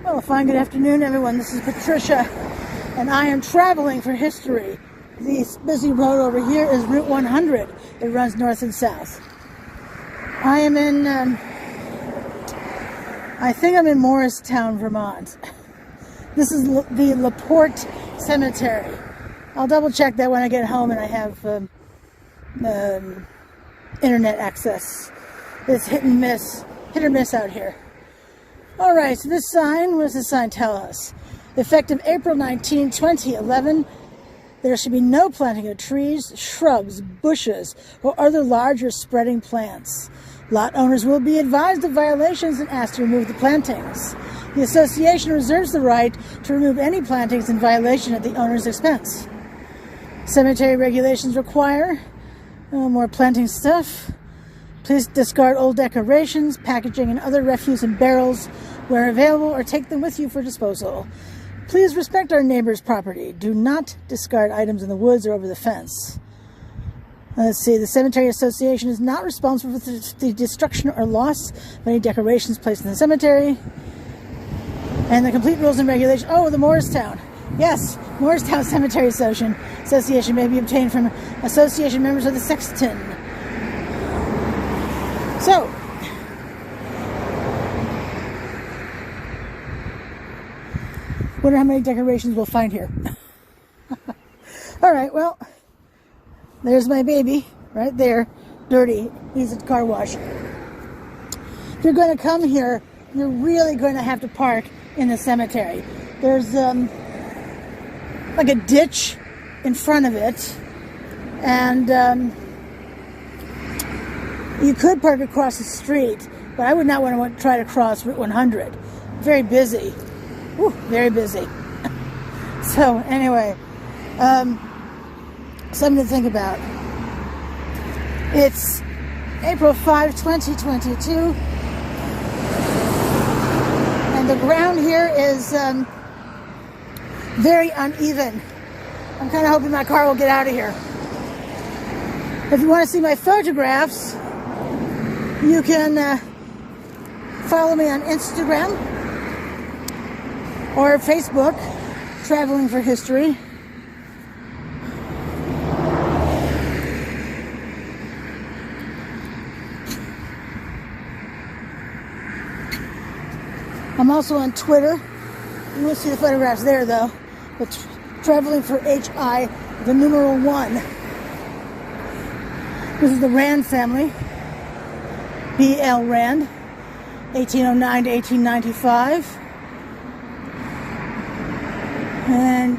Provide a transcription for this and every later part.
Well, a fine good afternoon, everyone. This is Patricia, and I am traveling for history. This busy road over here is Route 100. It runs north and south. I am in, I think I'm in Morristown, Vermont. This is the LaPorte Cemetery. I'll double check that when I get home and I have internet access. It's hit or miss out here. All right, so this sign, what does this sign tell us? Effective April 19, 2011, there should be no planting of trees, shrubs, bushes, or other large or spreading plants. Lot owners will be advised of violations and asked to remove the plantings. The association reserves the right to remove any plantings in violation at the owner's expense. Cemetery regulations require more planting stuff. Please discard old decorations, packaging, and other refuse in barrels where available, or take them with you for disposal. Please respect our neighbor's property. Do not discard items in the woods or over the fence. Let's see, the Cemetery Association is not responsible for the destruction or loss of any decorations placed in the cemetery. And the complete rules and regulations. Oh, the Morristown. Yes, Morristown Cemetery Association may be obtained from association members of the Sexton. So, wonder how many decorations we'll find here. All right, well, there's my baby right there, dirty. He's at the car wash. If you're going to come here, you're really going to have to park in the cemetery. There's like a ditch in front of it, and you could park across the street, but I would not want to try to cross Route 100. Very busy. Whew, very busy. So anyway, something to think about. It's April 5, 2022, and the ground here is very uneven. I'm kind of hoping my car will get out of here. If you want to see my photographs, you can follow me on Instagram or Facebook, Traveling for History. I'm also on Twitter. You won't see the photographs there though, but Traveling for HI, the numeral 1. This is the Rand family. B.L. Rand, 1809 to 1895. And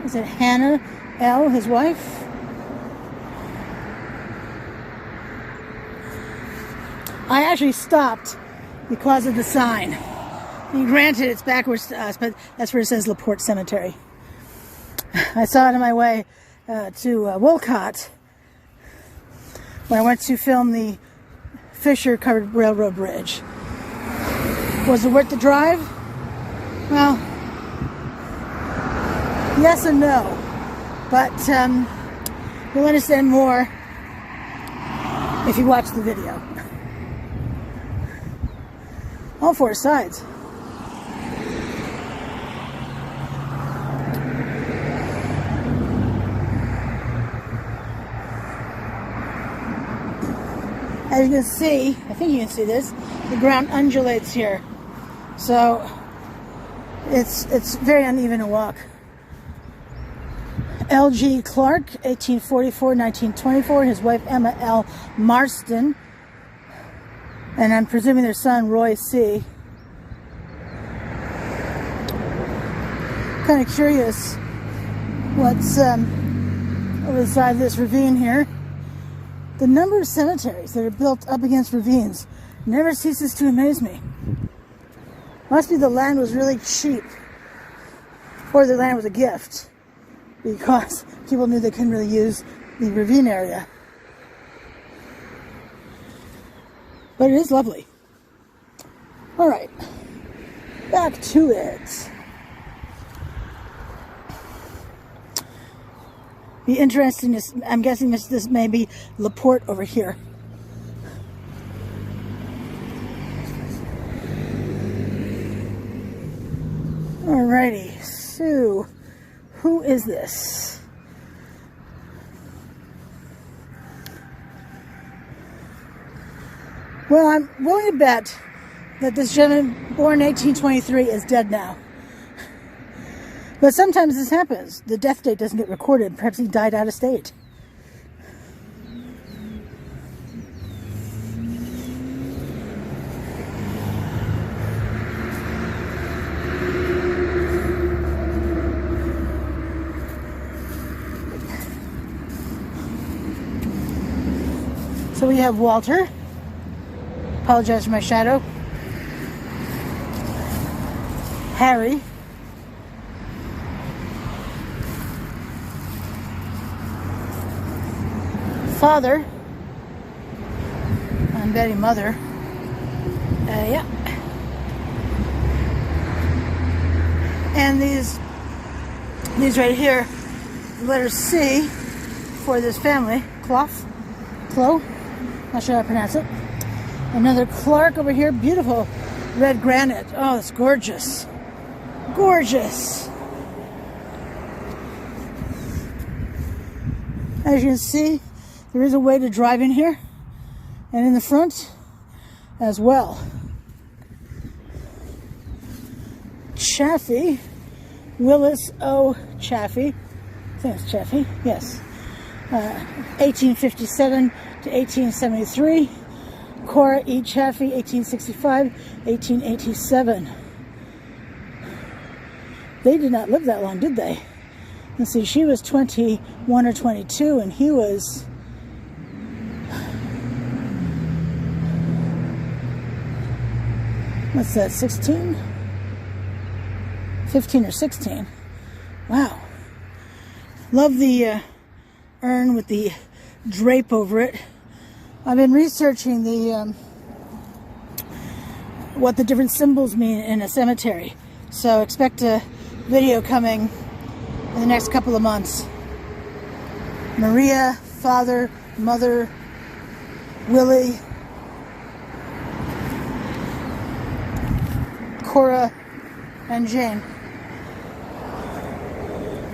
is it Hannah L., his wife? I actually stopped because of the sign. And granted, it's backwards to us, but that's where it says LaPorte Cemetery. I saw it on my way to Wolcott when I went to film the Fisher Covered Railroad Bridge. Was it worth the drive? Well, yes and no. But you'll understand more if you watch the video. All four sides. As you can see, I think you can see this, the ground undulates here. So it's very uneven to walk. L.G. Clark, 1844-1924, his wife Emma L. Marston, and I'm presuming their son Roy C. Kind of curious what's over the side of this ravine here. The number of cemeteries that are built up against ravines never ceases to amaze me. Must be the land was really cheap, or the land was a gift, because people knew they couldn't really use the ravine area. But it is lovely. All right, back to it. Be interesting to, I'm guessing this may be LaPorte over here. Alrighty, so who is this? Well, I'm willing to bet that this gentleman born in 1823 is dead now. But sometimes this happens. The death date doesn't get recorded. Perhaps he died out of state. So we have Walter. Apologize for my shadow. Harry. Father. I'm Betty Mother. Yeah. And these right here, the letter C for this family. Clo. Not sure how to pronounce it. Another Clark over here. Beautiful red granite. Oh, it's gorgeous. Gorgeous. As you can see, there is a way to drive in here. And in the front as well. Chaffee. Willis O. Chaffee. I think it's Chaffee. Yes. 1857 to 1873. Cora E. Chaffee, 1865, 1887. They did not live that long, did they? Let's see, she was 21 or 22, and he was... what's that, 16? 15 or 16. Wow. Love the urn with the drape over it. I've been researching the what the different symbols mean in a cemetery. So expect a video coming in the next couple of months. Maria, Father, Mother, Willie, Cora, and Jane.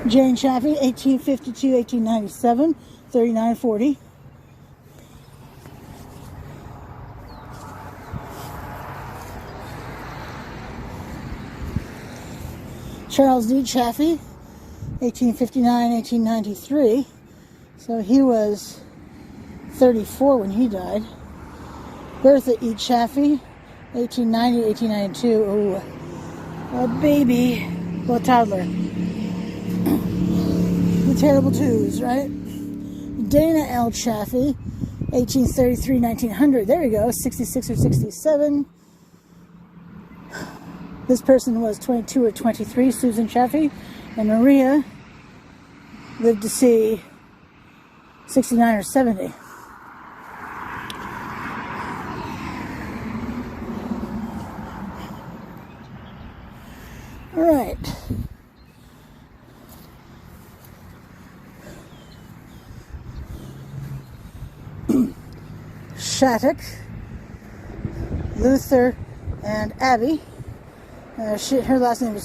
Jane Chaffee, 1852, 1897, 3940. Charles D. Chaffee, 1859, 1893. So he was 34 when he died. Bertha E. Chaffee, 1890, 1892. Oh, a baby, well, a toddler. The terrible twos, right? Dana L. Chaffee, 1833, 1900. There we go, 66 or 67. This person was 22 or 23, Susan Chaffee. And Maria lived to see 69 or 70. All right. Shattuck, Luther, and Abby. Her last name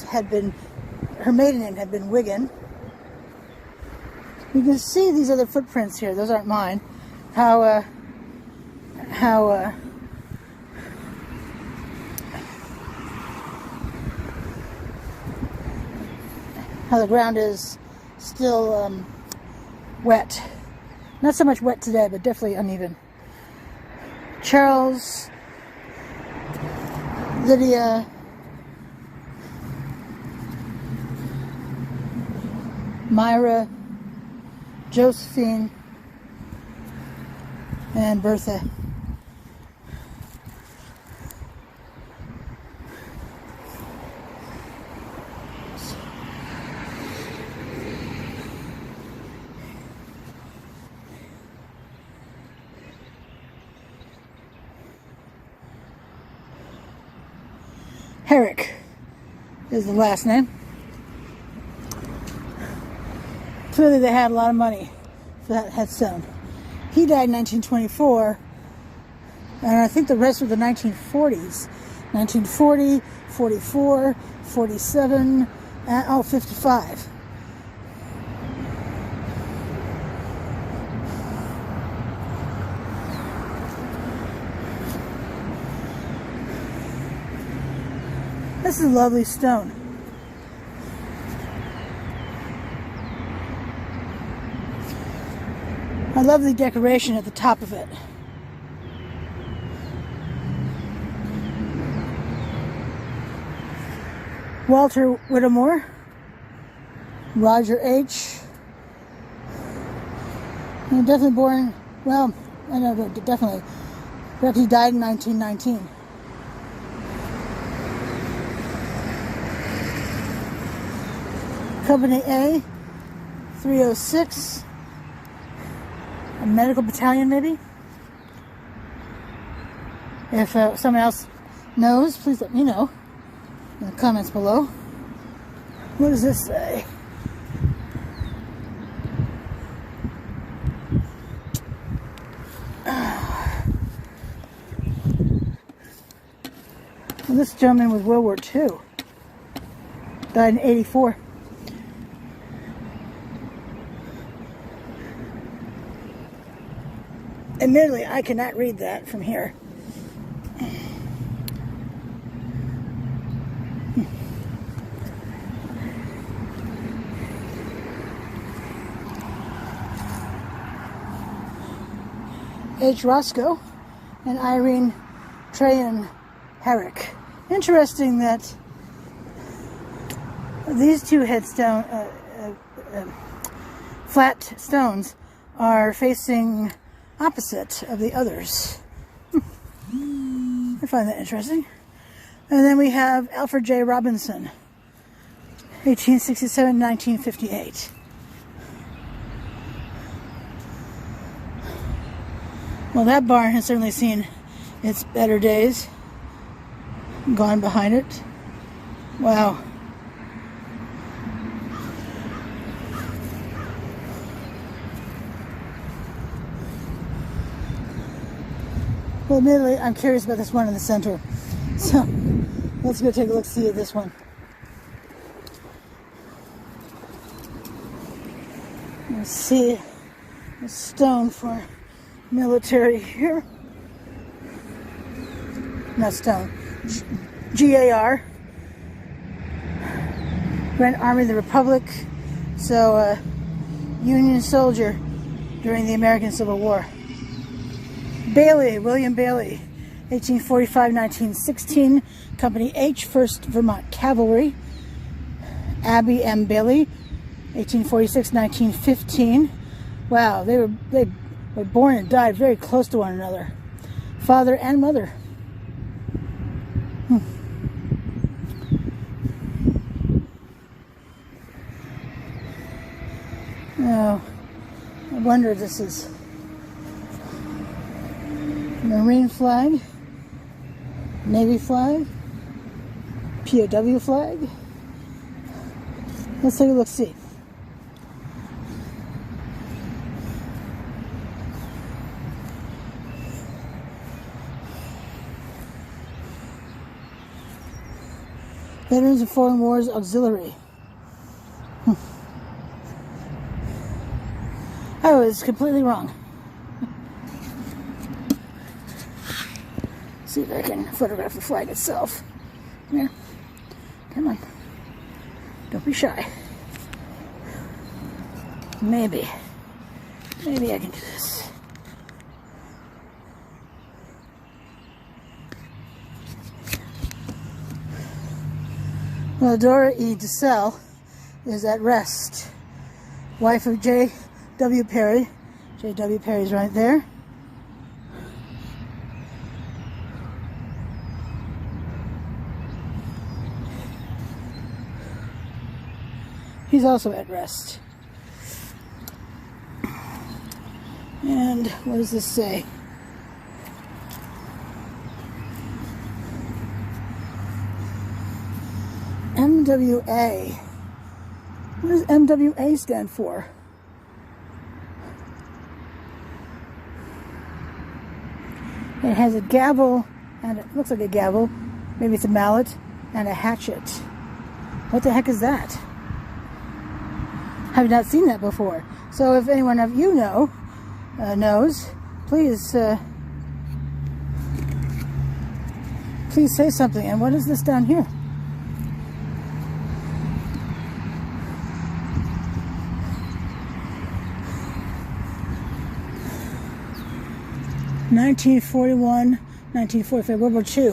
her maiden name had been Wiggin. You can see these other footprints here. Those aren't mine. How the ground is still wet. Not so much wet today, but definitely uneven. Charles, Lydia, Myra, Josephine, and Bertha. Herrick is the last name. Clearly they had a lot of money for that headstone. He died in 1924, and I think the rest were the 1940s. 1940, 44, 47, and oh, 55. This is a lovely stone. I love the decoration at the top of it. Walter Whittemore, Roger H. And definitely born, well, I know, but definitely. But he died in 1919. Company A, 306. A medical battalion, maybe? If someone else knows, please let me know in the comments below. What does this say? Well, this gentleman was World War II. Died in 84. Admittedly, I cannot read that from here. H. Roscoe and Irene Trajan Herrick. Interesting that these two headstone, flat stones are facing opposite of the others. I find that interesting. And then we have Alfred J. Robinson, 1867-1958. Well, that barn has certainly seen its better days. Gone behind it. Wow. Well, admittedly, I'm curious about this one in the center. So, let's go take a look-see at this one. Let's see a stone for military here. Not stone. GAR. Grand Army of the Republic. So, Union soldier during the American Civil War. Bailey, William Bailey, 1845-1916, Company H, 1st Vermont Cavalry. Abby M. Bailey, 1846-1915. Wow, they were born and died very close to one another. Father and mother. Oh, I wonder if this is Marine flag, Navy flag, POW flag. Let's take a look-see. Veterans of Foreign Wars Auxiliary. I was completely wrong. See if I can photograph the flag itself. Come here. Come on. Don't be shy. Maybe I can do this. Well, Dora E. DeSalle is at rest. Wife of J.W. Perry. J.W. Perry's right there. He's also at rest. And what does this say? MWA. What does MWA stand for? It has a gavel, and it looks like a gavel. Maybe it's a mallet. and a hatchet. What the heck is that? I've not seen that before. So if anyone of you knows, please say something. And what is this down here? (1941, 1945), World War II.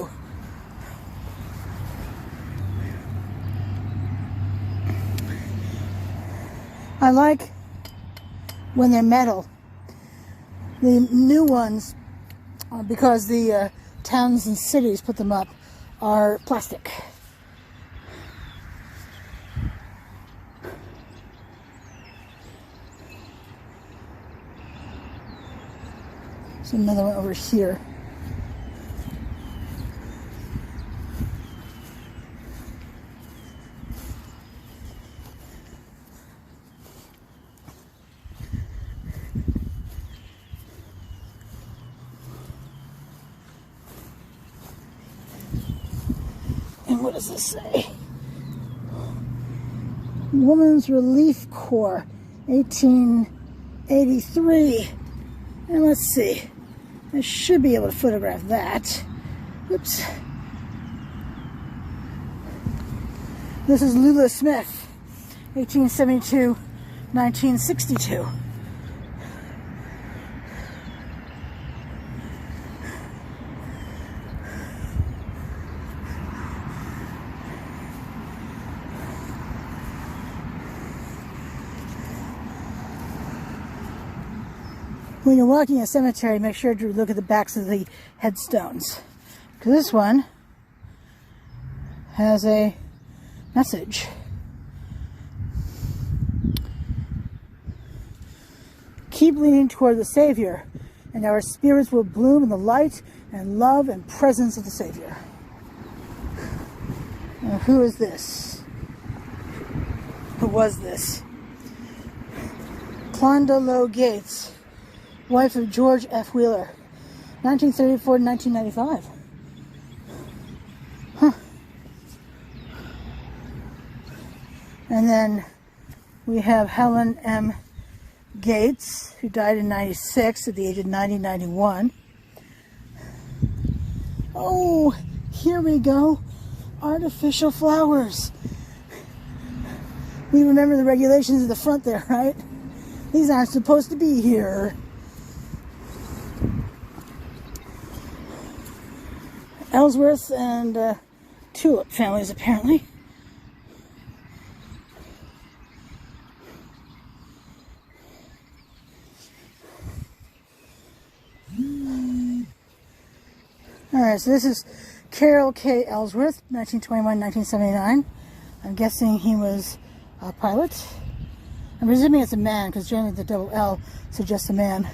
I like when they're metal. The new ones, because the towns and cities put them up, are plastic. There's another one over here. And what does this say? Women's Relief Corps, 1883. And let's see. I should be able to photograph that. Oops. This is Lula Smith, 1872, 1962. When you're walking a cemetery, make sure to look at the backs of the headstones. Because this one has a message. Keep leaning toward the Savior, and our spirits will bloom in the light and love and presence of the Savior. Now, who is this? Who was this? Clonda Lowe Gates, wife of George F. Wheeler, 1934 to 1995. Huh. And then we have Helen M. Gates, who died in 96 at the age of 91. Oh, here we go. Artificial flowers. We remember the regulations at the front there, right? These aren't supposed to be here. Ellsworth and Tulip families, apparently. Alright, so this is Carroll K. Ellsworth, 1921-1979. I'm guessing he was a pilot. I'm presuming it's a man, because generally the double L suggests a man.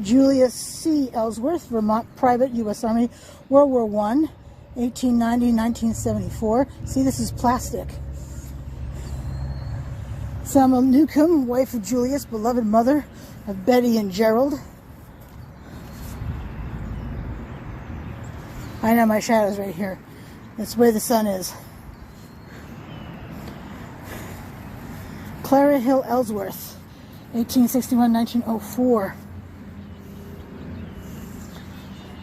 Julius C. Ellsworth, Vermont private, U.S. Army, World War I, 1890-1974. See, this is plastic. Selma Newcomb, wife of Julius, beloved mother of Betty and Gerald. I know my shadow's right here. That's where the sun is. Clara Hill Ellsworth, 1861-1904.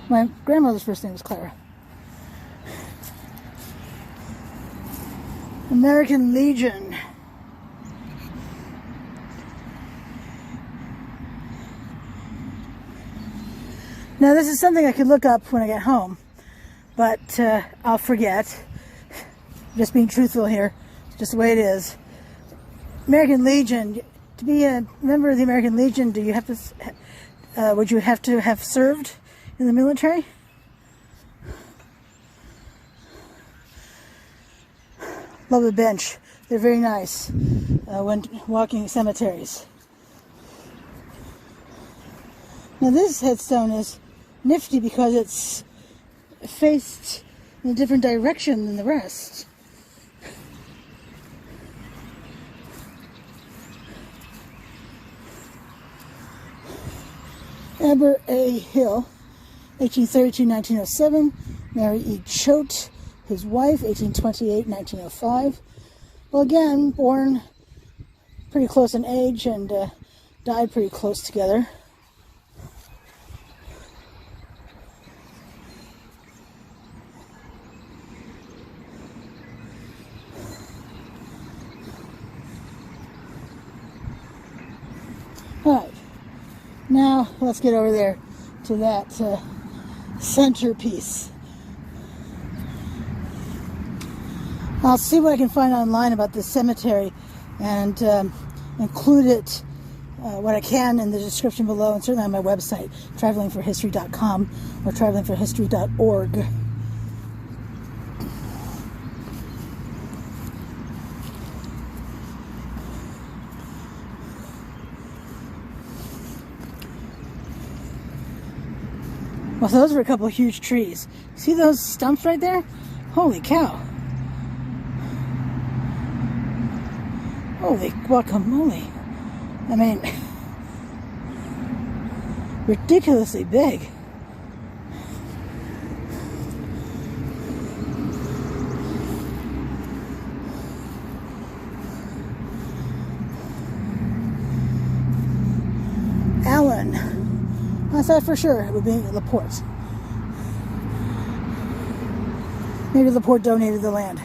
My grandmother's first name was Clara. American Legion. Now this is something I could look up when I get home, but I'll forget. Just being truthful here, just the way it is. American Legion. To be a member of the American Legion, do you have to? Would you have to have served in the military? Love the bench. They're very nice when walking cemeteries. Now this headstone is nifty because it's faced in a different direction than the rest. Eber A. Hill, 1832-1907. Mary E. Choate, his wife, 1828-1905. Well, again, born pretty close in age and died pretty close together. All right, now let's get over there to that centerpiece. I'll see what I can find online about this cemetery and include it, what I can, in the description below, and certainly on my website, travelingforhistory.com or travelingforhistory.org. Well, those were a couple of huge trees. See those stumps right there? Holy cow. Holy guacamole. I mean, ridiculously big. Allen. I thought for sure it would be LaPorte. Maybe LaPorte donated the land.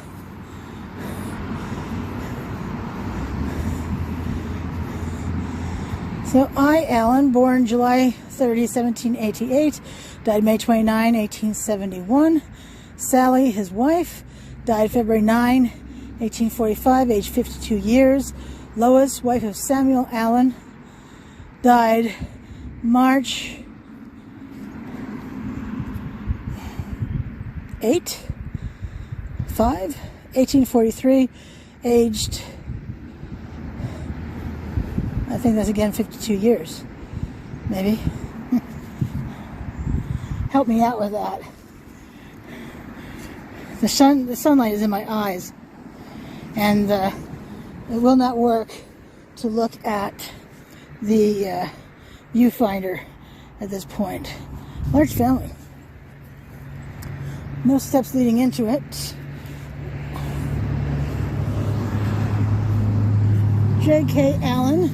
So I, Allen, born July 30, 1788, died May 29, 1871. Sally, his wife, died February 9, 1845, aged 52 years. Lois, wife of Samuel Allen, died March 1843, aged, I think that's again 52 years, maybe. Help me out with that. The sunlight is in my eyes, and it will not work to look at the viewfinder at this point. Large family. No steps leading into it. J.K. Allen,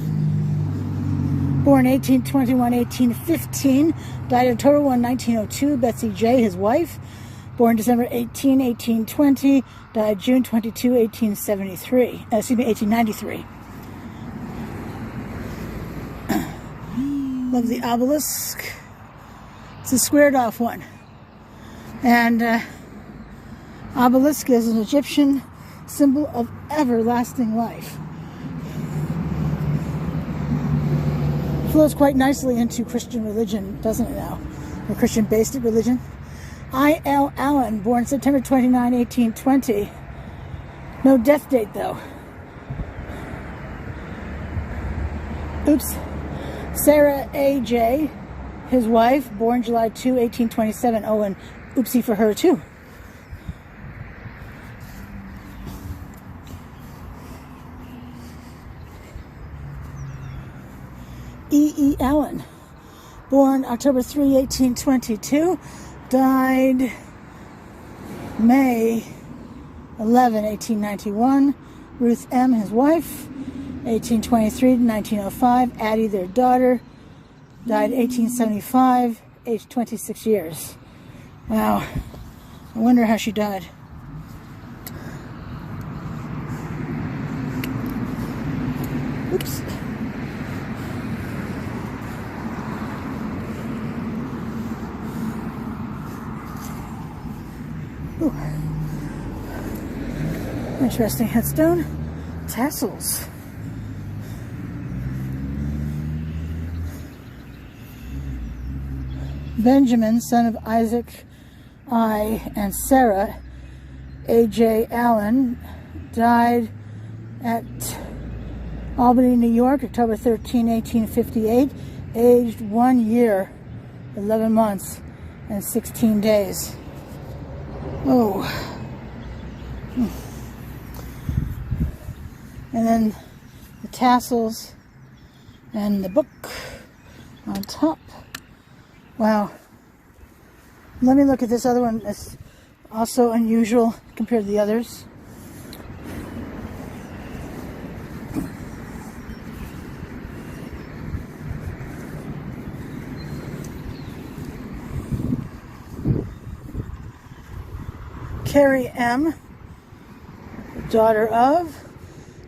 born 1821-1815, died October 1, 1902. Betsy J., his wife, born December 18, 1820, died June 22, 1893. Love the obelisk. It's a squared off one. And obelisk is an Egyptian symbol of everlasting life. Flows quite nicely into Christian religion, doesn't it now? Or Christian-based religion. I. L. Allen, born September 29, 1820. No death date, though. Oops. Sarah A. J., his wife, born July 2, 1827. Oh, and oopsie for her, too. E. E. Allen, born October 3, 1822, died May 11, 1891. Ruth M., his wife, 1823 to 1905. Addie, their daughter, died 1875, aged 26 years. Wow. I wonder how she died. Oops. Ooh. Interesting headstone. Tassels. Benjamin, son of Isaac I and Sarah A.J. Allen, died at Albany, New York, October 13, 1858, aged 1 year, 11 months, and 16 days. Oh. And then the tassels and the book on top. Wow. Let me look at this other one that's also unusual compared to the others. Carrie M., daughter of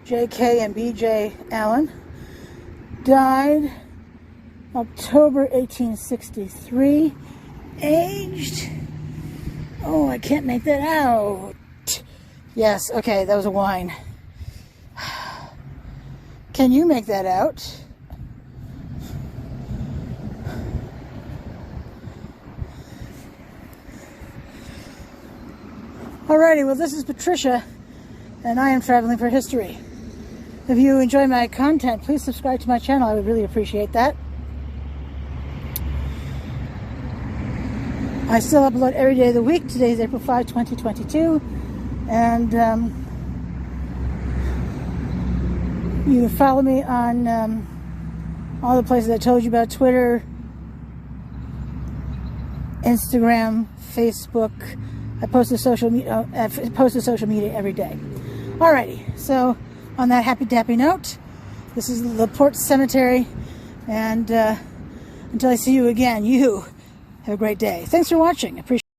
J.K. and B.J. Allen, died October 1863, aged, oh, I can't make that out. Yes, okay, that was a wine. Can you make that out? Alrighty, well, this is Patricia, and I am traveling for history. If you enjoy my content, please subscribe to my channel. I would really appreciate that. I still upload every day of the week. Today is April 5, 2022. And you can follow me on all the places I told you about: Twitter, Instagram, Facebook. I post to social media every day. Alrighty, so on that happy note, this is LaPorte Cemetery, and until I see you again, you have a great day. Thanks for watching. Appreciate it.